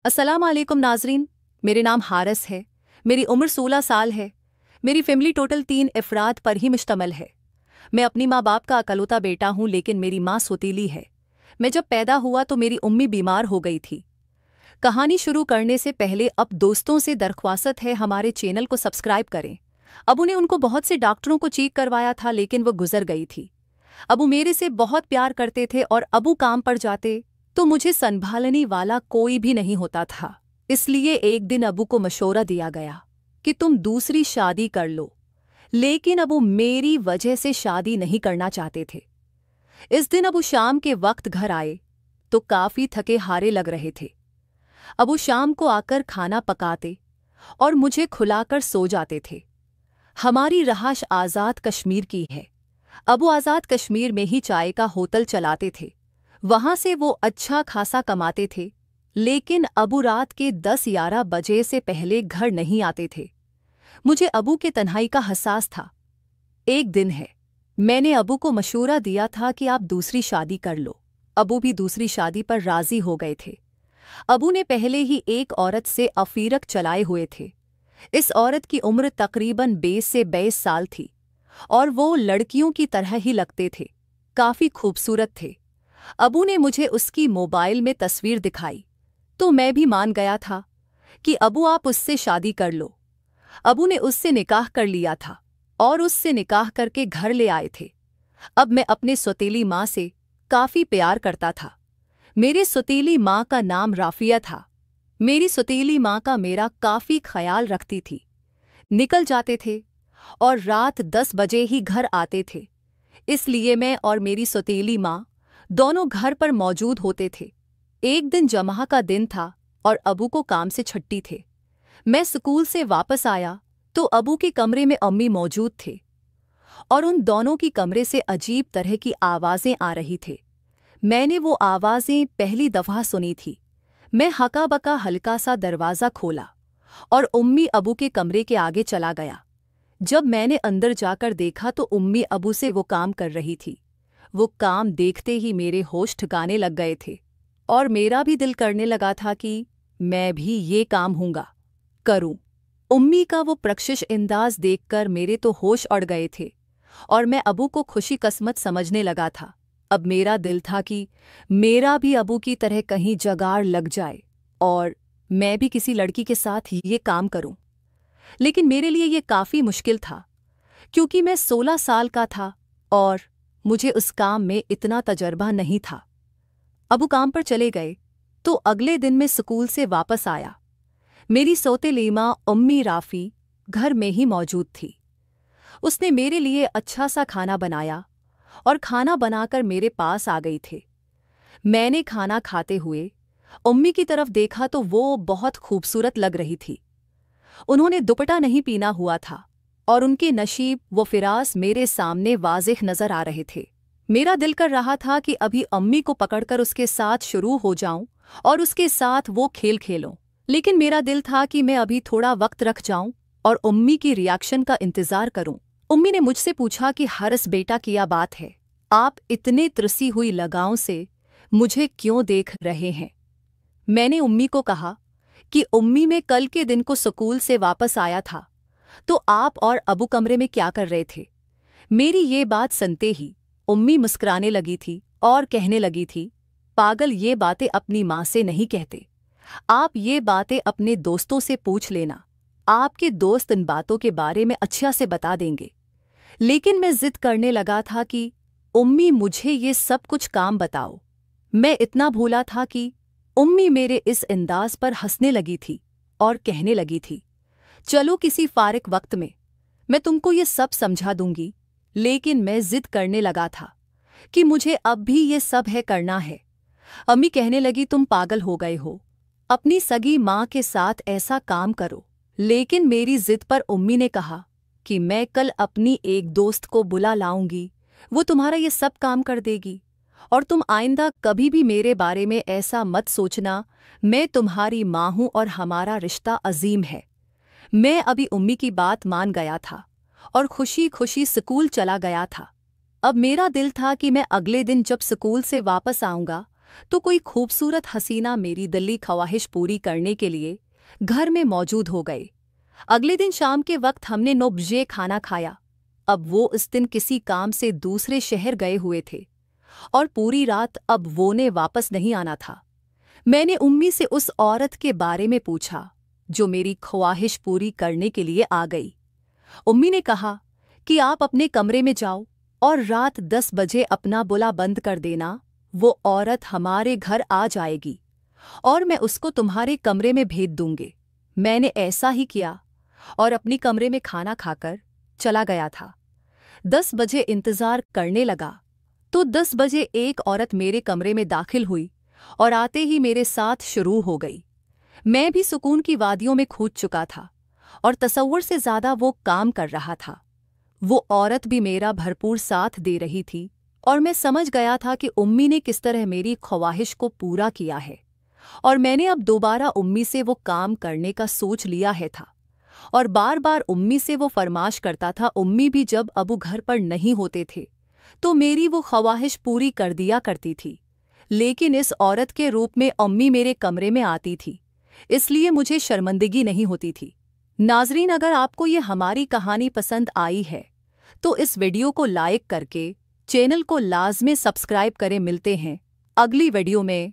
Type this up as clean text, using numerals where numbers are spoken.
अस्सलाम वालेकुम नाजरीन। मेरे नाम हारिस है। मेरी उम्र 16 साल है। मेरी फैमिली टोटल 3 अफराद पर ही मुश्तमिल है। मैं अपनी माँ बाप का अकलौता बेटा हूँ, लेकिन मेरी माँ सौतीली है। मैं जब पैदा हुआ तो मेरी उम्मी बीमार हो गई थी। कहानी शुरू करने से पहले अब दोस्तों से दरख्वास्त है, हमारे चैनल को सब्सक्राइब करें। अबू ने उनको बहुत से डॉक्टरों को चेक करवाया था, लेकिन वो गुजर गई थी। अबू मेरे से बहुत प्यार करते थे और अबू काम पर जाते तो मुझे संभालने वाला कोई भी नहीं होता था। इसलिए एक दिन अबू को मशवरा दिया गया कि तुम दूसरी शादी कर लो, लेकिन अबू मेरी वजह से शादी नहीं करना चाहते थे। इस दिन अबू शाम के वक्त घर आए तो काफी थके हारे लग रहे थे। अबू शाम को आकर खाना पकाते और मुझे खुलाकर सो जाते थे। हमारी रहाश आज़ाद कश्मीर की है। अबू आज़ाद कश्मीर में ही चाय का होटल चलाते थे। वहां से वो अच्छा खासा कमाते थे, लेकिन अबू रात के 10-11 बजे से पहले घर नहीं आते थे। मुझे अबू के तन्हाई का एहसास था। एक दिन है, मैंने अबू को मशवरा दिया था कि आप दूसरी शादी कर लो। अबू भी दूसरी शादी पर राजी हो गए थे। अबू ने पहले ही एक औरत से अफीरक चलाए हुए थे। इस औरत की उम्र तकरीबन 20 से 22 साल थी और वो लड़कियों की तरह ही लगते थे, काफी खूबसूरत थे। अबू ने मुझे उसकी मोबाइल में तस्वीर दिखाई तो मैं भी मान गया था कि अबू आप उससे शादी कर लो। अबू ने उससे निकाह कर लिया था और उससे निकाह करके घर ले आए थे। अब मैं अपने सौतेली माँ से काफी प्यार करता था। मेरी सौतेली माँ का नाम राफिया था। मेरी सौतेली माँ का मेरा काफी ख्याल रखती थी। निकल जाते थे और रात 10 बजे ही घर आते थे। इसलिए मैं और मेरी सौतेली माँ दोनों घर पर मौजूद होते थे। एक दिन जमा का दिन था और अबू को काम से छुट्टी थे। मैं स्कूल से वापस आया तो अबू के कमरे में अम्मी मौजूद थे और उन दोनों की कमरे से अजीब तरह की आवाज़ें आ रही थी। मैंने वो आवाज़ें पहली दफ़ा सुनी थी। मैं हका बका हल्का सा दरवाज़ा खोला और उम्मी अबू के कमरे के आगे चला गया। जब मैंने अंदर जाकर देखा तो उम्मी अबू से वो काम कर रही थी। वो काम देखते ही मेरे होश ठिकाने लग गए थे और मेरा भी दिल करने लगा था कि मैं भी ये काम करूं। उम्मी का वो प्रकशिश अंदाज देखकर मेरे तो होश उड़ गए थे और मैं अबू को खुशी किस्मत समझने लगा था। अब मेरा दिल था कि मेरा भी अबू की तरह कहीं जगाड़ लग जाए और मैं भी किसी लड़की के साथ ये काम करूं। लेकिन मेरे लिए ये काफ़ी मुश्किल था, क्योंकि मैं 16 साल का था और मुझे उस काम में इतना तजर्बा नहीं था। अबू काम पर चले गए तो अगले दिन मैं स्कूल से वापस आया। मेरी सौतेली माँ उम्मी राफ़ी घर में ही मौजूद थी। उसने मेरे लिए अच्छा सा खाना बनाया और खाना बनाकर मेरे पास आ गई थी। मैंने खाना खाते हुए उम्मी की तरफ देखा तो वो बहुत खूबसूरत लग रही थी। उन्होंने दुपट्टा नहीं पीना हुआ था और उनके नशीब व फिरास मेरे सामने वाज़िह नजर आ रहे थे। मेरा दिल कर रहा था कि अभी अम्मी को पकड़कर उसके साथ शुरू हो जाऊं और उसके साथ वो खेल खेलूं, लेकिन मेरा दिल था कि मैं अभी थोड़ा वक्त रख जाऊं और उम्मी की रिएक्शन का इंतजार करूं। उम्मी ने मुझसे पूछा कि हारिस बेटा, क्या बात है? आप इतने त्रसी हुई लगाओं से मुझे क्यों देख रहे हैं? मैंने उम्मी को कहा कि उम्मी, मैं कल के दिन को स्कूल से वापस आया था तो आप और अबू कमरे में क्या कर रहे थे? मेरी ये बात सुनते ही उम्मी मुस्कुराने लगी थी और कहने लगी थी, पागल, ये बातें अपनी माँ से नहीं कहते। आप ये बातें अपने दोस्तों से पूछ लेना। आपके दोस्त इन बातों के बारे में अच्छा से बता देंगे। लेकिन मैं जिद करने लगा था कि उम्मी, मुझे ये सब कुछ काम बताओ। मैं इतना भूला था कि उम्मी मेरे इस अंदाज पर हंसने लगी थी और कहने लगी थी, चलो किसी फारिग वक्त में मैं तुमको ये सब समझा दूंगी। लेकिन मैं जिद करने लगा था कि मुझे अब भी ये सब करना है। अम्मी कहने लगी, तुम पागल हो गए हो, अपनी सगी माँ के साथ ऐसा काम करो। लेकिन मेरी जिद पर उम्मी ने कहा कि मैं कल अपनी एक दोस्त को बुला लाऊंगी, वो तुम्हारा ये सब काम कर देगी और तुम आइंदा कभी भी मेरे बारे में ऐसा मत सोचना। मैं तुम्हारी माँ हूँ और हमारा रिश्ता अजीम है। मैं अभी उम्मी की बात मान गया था और खुशी खुशी स्कूल चला गया था। अब मेरा दिल था कि मैं अगले दिन जब स्कूल से वापस आऊँगा तो कोई खूबसूरत हसीना मेरी दिली ख्वाहिश पूरी करने के लिए घर में मौजूद हो गए। अगले दिन शाम के वक्त हमने 9 बजे खाना खाया। अब वो इस दिन किसी काम से दूसरे शहर गए हुए थे और पूरी रात अब वो ने वापस नहीं आना था। मैंने उम्मी से उस औरत के बारे में पूछा जो मेरी ख्वाहिश पूरी करने के लिए आ गई। उम्मी ने कहा कि आप अपने कमरे में जाओ और रात 10 बजे अपना बुला बंद कर देना। वो औरत हमारे घर आ जाएगी और मैं उसको तुम्हारे कमरे में भेज दूंगी। मैंने ऐसा ही किया और अपनी कमरे में खाना खाकर चला गया था। 10 बजे इंतजार करने लगा तो 10 बजे एक औरत मेरे कमरे में दाखिल हुई और आते ही मेरे साथ शुरू हो गई। मैं भी सुकून की वादियों में कूद चुका था और तसव्वुर से ज्यादा वो काम कर रहा था। वो औरत भी मेरा भरपूर साथ दे रही थी और मैं समझ गया था कि उम्मी ने किस तरह मेरी ख्वाहिश को पूरा किया है और मैंने अब दोबारा उम्मी से वो काम करने का सोच लिया है था। और बार बार उम्मी से वो फरमाश करता था। उम्मी भी जब अबू घर पर नहीं होते थे तो मेरी वो ख्वाहिश पूरी कर दिया करती थी, लेकिन इस औरत के रूप में उम्मी मेरे कमरे में आती थी, इसलिए मुझे शर्मिंदगी नहीं होती थी। नाजरीन, अगर आपको ये हमारी कहानी पसंद आई है तो इस वीडियो को लाइक करके चैनल को लाजमी सब्सक्राइब करें। मिलते हैं अगली वीडियो में।